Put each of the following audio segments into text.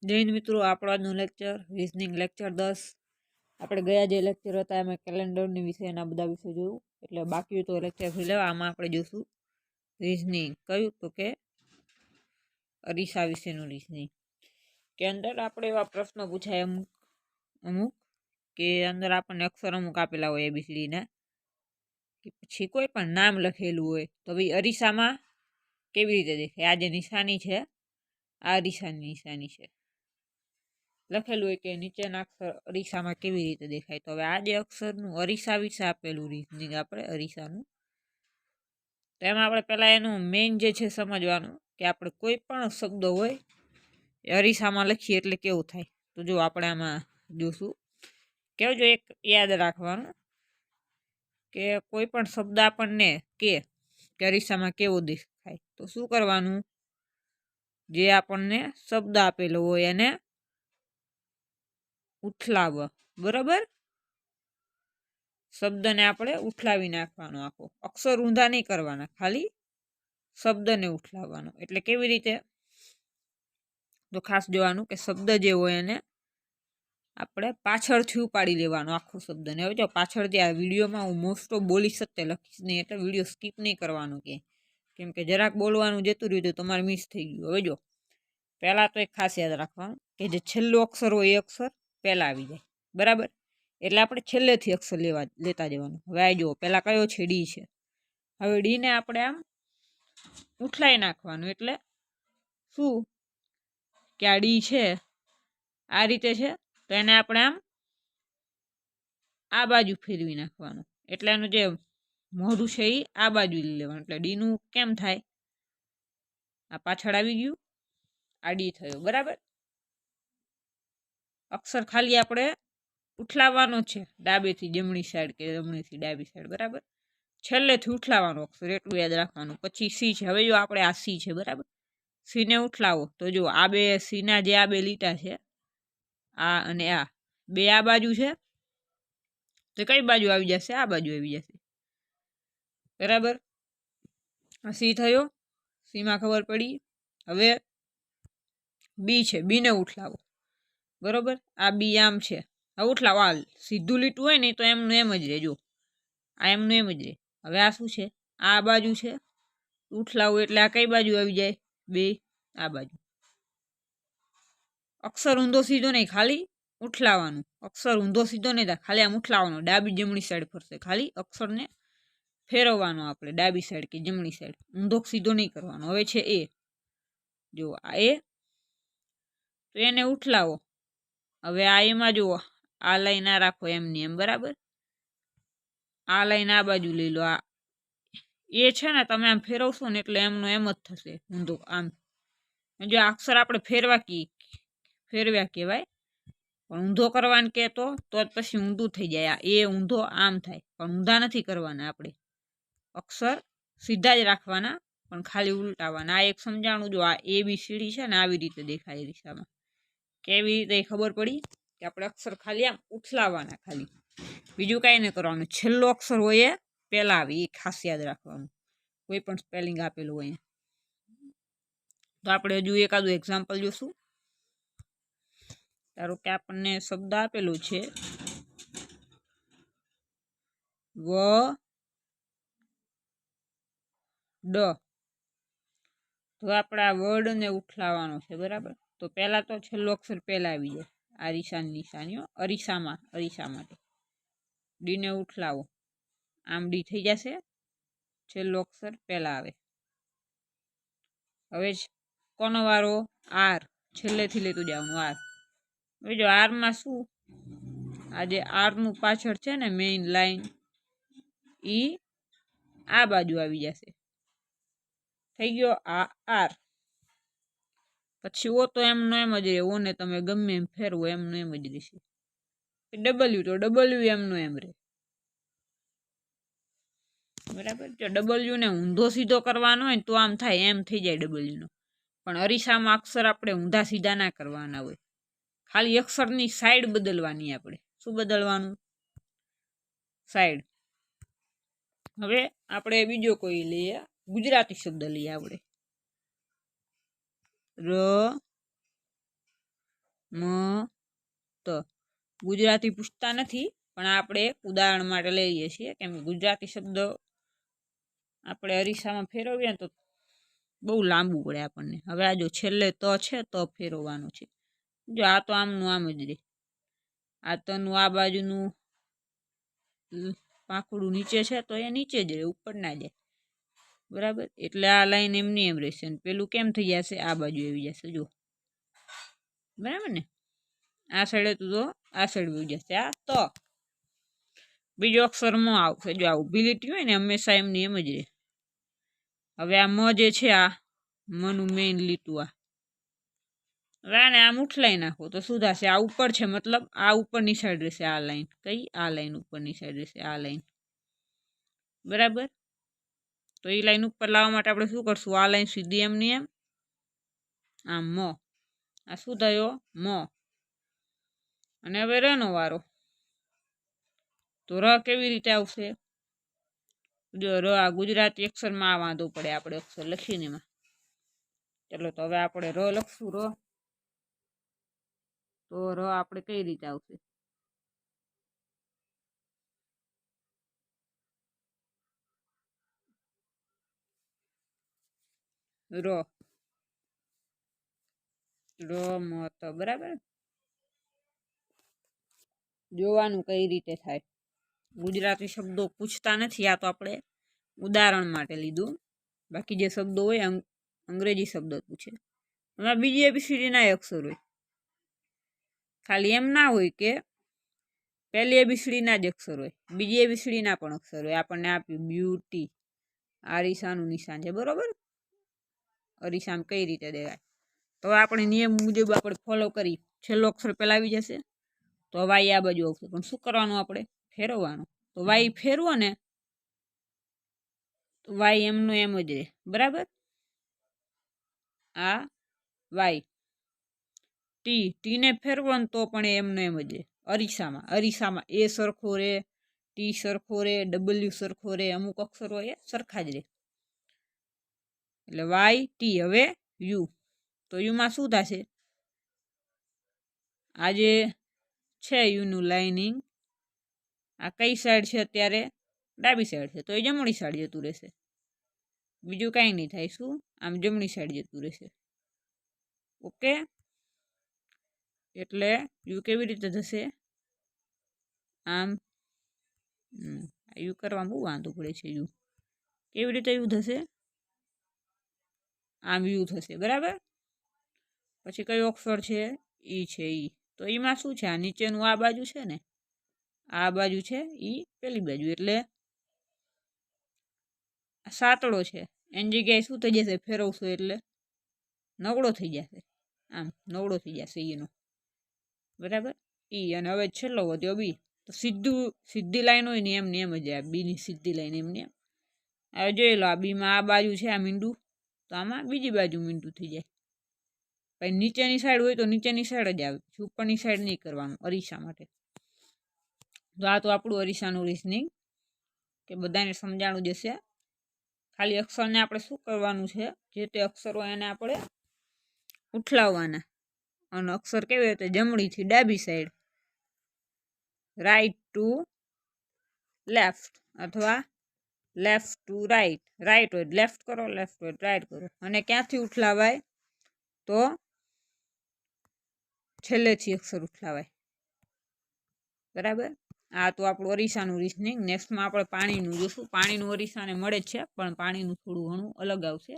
જય હિન્દ મિત્રો, આપણો આજનું લેક્ચર રિઝનિંગ લેક્ચર 10. આપણે ગયા જે લેક્ચર હતા એમાં કેલેન્ડરની વિશે એના બધા વિશે જોયું, એટલે બાકી તો લેક્ચર ફરી લેવા. આમાં આપણે જોઈશું રિઝનિંગ. કયું? તો કે અરીસા વિશેનું રિઝનિંગ. કે અંદર આપણે એવા પ્રશ્નો પૂછાય અમુક કે અંદર આપણને અક્ષર અમુક આપેલા હોય ABCDના, કે પછી કોઈ પણ નામ લખેલું હોય તો ભાઈ અરીસામાં કેવી રીતે દેખાય. આ જે નિશાની છે આ અરીસાની નિશાની છે, લખેલું હોય કે નીચેના અક્ષર અરીસામાં કેવી રીતે દેખાય. તો હવે આ જે અક્ષરનું અરીસા વિશે આપેલું રીઝનિંગ આપણે અરીસાનું, તો એમાં આપણે પહેલા એનું મેઇન જે છે સમજવાનું કે આપણે કોઈ પણ શબ્દ હોય એ અરીસામાં લખીએ એટલે કેવું થાય. તો જો આપણે આમાં જોશું કેવું, જો એક યાદ રાખવાનું કે કોઈ પણ શબ્દ આપણને કે અરીસામાં કેવો દેખાય, તો શું કરવાનું, જે આપણને શબ્દ આપેલો હોય એને ઉથલાવવા. બરાબર, શબ્દને આપણે ઉથલાવી નાખવાનો, આખો અક્ષર ઊંધા નહીં કરવાના, ખાલી શબ્દને ઉથલાવવાનો. એટલે કેવી રીતે, તો ખાસ જોવાનું કે શબ્દ જે હોય એને આપણે પાછળથી ઉપાડી લેવાનો આખો શબ્દને. હવે જો પાછળથી આ વિડીયોમાં હું મોસ્ટ ઓફ બોલી શકતે લખીશ નહીં, એટલે વિડીયો સ્કીપ નહીં કરવાનું, કેમ કે જરાક બોલવાનું જતું રહ્યું તો તમારે મિસ થઈ ગયું. હવે જો પહેલાં તો એક ખાસ યાદ રાખવાનું કે જે છેલ્લો અક્ષર હોય એ અક્ષર પહેલાં આવી જાય. બરાબર, એટલે આપણે છેલ્લેથી અક્ષર લેતા જવાનું. હવે આ જુઓ, પહેલાં કયો છે? ડી છે. હવે ડીને આપણે આમ ઉઠલાઈ નાખવાનું. એટલે શું કે આ ડી છે આ રીતે છે, તો એને આપણે આમ આ બાજુ ફેરવી નાખવાનું. એટલે એનું જે મોઢું છે એ આ બાજુ લઈ લેવાનું. એટલે ડીનું કેમ થાય, આ પાછળ આવી ગયું, આ ડી થયો. બરાબર, અક્ષર ખાલી આપણે ઉઠલાવવાનો છે, ડાબેથી જમણી સાઈડ કે જમણીથી ડાબી સાઈડ. બરાબર, છેલ્લેથી ઉઠલાવવાનો અક્ષર, એટલું યાદ રાખવાનું. પછી સી છે. હવે જો આપણે આ સી છે, બરાબર, સીને ઉઠલાવો તો જો આ બે સીના જે આ બે લીટા છે, આ અને આ બે આ બાજુ છે, તો કઈ બાજુ આવી જશે? આ બાજુ આવી જશે. બરાબર, આ સી થયો, સીમાં ખબર પડી. હવે બી છે, બીને ઉઠલાવો. બરોબર, આ બી આમ છે, આ ઉઠલાવો. આ સીધું લીટું હોય ને તો એમનું એમ જ રહે, જો આ એમનું એમ જ રહે. હવે આ શું છે? આ બાજુ છે, ઉઠલાવું એટલે આ કઈ બાજુ આવી જાય? બે આ બાજુ. અક્ષર ઊંધો સીધો નહીં, ખાલી ઉઠલાવાનું. અક્ષર ઊંધો સીધો નહીં થાય, ખાલી આમ ઉઠલાવાનો, ડાબી જમણી સાઈડ ફરશે. ખાલી અક્ષરને ફેરવવાનો આપણે ડાબી સાઈડ કે જમણી સાઈડ, ઊંધો સીધો નહીં કરવાનો. હવે છે એ, જો આ એ, તો એને ઉઠલાવો. હવે આ એમાં જુઓ, આ લાઈન આ રાખો એમની એમ. બરાબર, આ લાઈન આ બાજુ લઈ લો. આ એ છે ને, તમે આમ ફેરવશો ને એટલે એમનો એમ જ થશે ઊંધો. આમ જો અક્ષર આપણે ફેરવ્યા કહેવાય, પણ ઊંધો કરવાનું કે તો જ પછી ઊંધું થઈ જાય. આ એ ઊંધો આમ થાય, પણ ઊંધા નથી કરવાના આપણે, અક્ષર સીધા જ રાખવાના, પણ ખાલી ઉલટાવાના. આ એક સમજાણું. જો આ ABCD છે ને આવી રીતે દેખાય દિશામાં. કેવી રીતે ખબર પડી કે આપણે અક્ષર ખાલી આમ ઉથલાવવાના, ખાલી બીજું કાંઈ નહીં કરવાનું. છેલ્લો અક્ષર હોય એ પહેલાં આવે, એ ખાસ યાદ રાખવાનું, કોઈ પણ સ્પેલિંગ આપેલું હોય. તો આપણે હજુ એકાદું એક્ઝામ્પલ જોશું. ધારો કે આપણને શબ્દ આપેલું છે વ ડ, તો આપણે આ વર્ડને ઉઠલાવવાનો છે. બરાબર, તો પહેલાં તો છેલ્લો અક્ષર પહેલાં આવી જાય. આ અરીસાની નિશાનીઓ અરીસા માટે ડીને ઉઠલાવો, આમ ડી થઈ જશે, છેલ્લો અક્ષર પહેલાં આવે. હવે કોનો વારો? આર, છેલ્લેથી લેતું જવાનું આર. હવે જો આરમાં શું, આ જે આરનું પાછળ છે ને મેઇન લાઈન, ઈ આ બાજુ આવી જશે. થઈ ગયો આ આર. પછી ઓ તો એમનો એમ જ રહે, ઓને તમે ગમે એમ ફેરવો એમનું એમ જ રહેશે. ડબલ્યુ તો ડબલ્યુ એમનું એમ રહે. બરાબર, જો ડબલ્યુ ને ઊંધો સીધો કરવાનો હોય તો આમ થાય, એમ થઈ જાય ડબલ્યુ નો. પણ અરીસામાં અક્ષર આપણે ઊંધા સીધા ના કરવાના હોય, ખાલી અક્ષરની સાઈડ બદલવાની. આપણે શું બદલવાનું? સાઈડ. હવે આપણે બીજો કોઈ લઈએ, ગુજરાતી શબ્દ લઈએ આપણે. ર મ ત ગુજરાતી પૂછતા નથી, પણ આપણે ઉદાહરણ માટે લઈએ છીએ, કેમ કે ગુજરાતી શબ્દ આપણે અરીસામાં ફેરવીએ તો બહુ લાંબુ પડે આપણને. હવે આ જો છેલ્લે ત છે, ત ફેરવવાનું છે. જો આ તો આમનું આમ જ રહે. આ તનું આ બાજુનું પાંખડું નીચે છે તો એ નીચે જ રહે, ઉપર ના જાય. બરાબર, એટલે આ લાઈન એમની એમ રહેશે. પેલું કેમ થઈ જશે? આ બાજુ આવી જશે. જો બરાબર ને, આ સાઈડે તો આ સાઈડ આવી જશે. આ ત બીજો અક્ષર મ આવશે. જો આ ઊભી લીટી હોય ને હંમેશા એમની એમ જ રહે. હવે આ મ જે છે, આ મનું મેઇન લીટું આ, હવે આને આમ ઉઠલાઈ નાખો તો શું થશે? આ ઉપર છે, મતલબ આ ઉપરની સાઈડ રહેશે. આ લાઈન કઈ? આ લાઈન ઉપરની સાઈડ રહેશે. આ લાઈન બરાબર. તો એ લાઈન ઉપર લાવવા માટે આપણે શું કરશું? આ લાઈન સીધી એમની એમ, આમ મ. આ શું થયો? મ. અને હવે ર નો વારો. તો ર કેવી રીતે આવશે? જો ર આ ગુજરાતી અક્ષરમાં આ વાંધો પડે, આપણે અક્ષર લખીને એમાં. ચલો તો હવે આપણે ર લખશું. ર તો ર આપણે કઈ રીતે આવશે? ર મ ત. બરાબર, જોવાનું કઈ રીતે થાય. ગુજરાતી શબ્દો પૂછતા નથી, આ તો આપણે ઉદાહરણ માટે લીધું. બાકી જે શબ્દો હોય અંગ્રેજી શબ્દ પૂછે. એમાં બીજી એબીસીડીના અક્ષર હોય. ખાલી એમ ના હોય કે પહેલી એબીસીડીના જ અક્ષર હોય, બીજી એબીસીડીના પણ અક્ષર હોય. આપણને આપ્યું બ્યુટી, અરીસાનું નિશાન છે. બરોબર, અરીસામ કઈ રીતે દેવાય? તો આપણે નિયમ મુજબ આપણે ફોલો કરી. છેલ્લો અક્ષર પહેલા આવી જશે તો વાય આ બાજુ આવશે. પણ શું કરવાનું? આપણે ફેરવવાનું. તો વાય ફેરવો ને તો વાય એમનું એમ જ રહે. બરાબર, આ વાય. ટી ને ફેરવો ને તો પણ એમનું એમ જ રહે. અરીસામાં એ સરખો રે, ટી સરખો રે, ડબલ્યુ સરખો રે, અમુક અક્ષરો એ સરખા જ રહે. એટલે વાય ટી. હવે યુ, તો યુમાં શું થશે? આ જે છે યુનું લાઇનિંગ, આ કઈ સાઈડ છે અત્યારે? ડાબી સાઈડ છે, તો એ જમણી સાઈડ જતું રહેશે. બીજું કાંઈ નહીં થાય. શું? આમ જમણી સાઈડ જતું રહેશે. ઓકે, એટલે યુ કેવી રીતે થશે? આમ યુ કરવા બહુ વાંધો પડે છે. યુ કેવી રીતે યુ થશે? આમ યુ થશે. બરાબર, પછી કયો અક્ષર છે? ઈ છે. ઈ તો એમાં શું છે? આ નીચેનું આ બાજુ છે ને, આ બાજુ છે, ઈ પેલી બાજુ. એટલે સાતડો છે, એની જગ્યાએ શું થઈ જશે? ફેરવશો એટલે નવડો થઈ જશે. આમ નવડો થઈ જશે ઈનો. બરાબર, ઈ. અને હવે છેલ્લો વધ્યો બી. તો સીધી લાઈન હોય ને એમની એમ જ આ બીની સીધી લાઈન એમની એમ. હવે જોઈ લો, આ બીમાં આ બાજુ છે, આ મીંડું, તો આમાં બીજી બાજુ મીંડું થઈ જાય. પછી નીચેની સાઈડ હોય તો નીચેની સાઈડ જ આવે, ઉપરની સાઈડ નહીં કરવાનું અરીસા માટે. તો આ તો આપણું અરીસાનું રીઝનિંગ કે બધાને સમજાણું જશે. ખાલી અક્ષરને આપણે શું કરવાનું છે? જે તે અક્ષરો એને આપણે ઉઠલાવવાના. અને અક્ષર કેવી રીતે? જમણીથી ડાબી સાઈડ, રાઈટ ટુ લેફ્ટ, અથવા લેફ્ટ ટુ રાઈટ. રાઈટ હોય લેફ્ટ કરો, લેફ્ટ હોય રાઈટ કરો. અને ક્યાંથી ઉઠલાવાય? તો છેલ્લેથી અક્ષર ઉઠલાવાય. બરાબર, આ તો આપણું અરીસાનું રીઝનિંગ. નેક્સ્ટમાં આપણે પાણીનું જોશું. પાણીનું અરીસાને મળે જ છે, પણ પાણીનું થોડું ઘણું અલગ આવશે.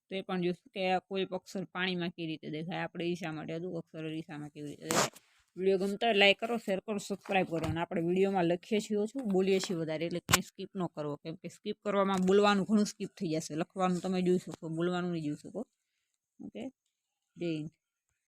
તો એ પણ જોશું કે કોઈ અક્ષર પાણીમાં કેવી રીતે દેખાય. આપણે ઈશા માટે હતું, અક્ષર અરીસામાં કેવી રીતે દેખાય. વિડીયો ગમતો હોય લાઈક કરો, શેર કરો, સબસ્ક્રાઈબ કરો. અને આપણે વિડીયોમાં લખીએ છીએ ઓછું, બોલીએ છીએ વધારે, એટલે ક્યાંય સ્કીપ ન કરવો. કેમ કે સ્કીપ કરવામાં બોલવાનું ઘણું સ્કીપ થઈ જશે. લખવાનું તમે જોઈ શકો, બોલવાનું નહીં જોઈ શકો. ઓકે, જય હિન્દ.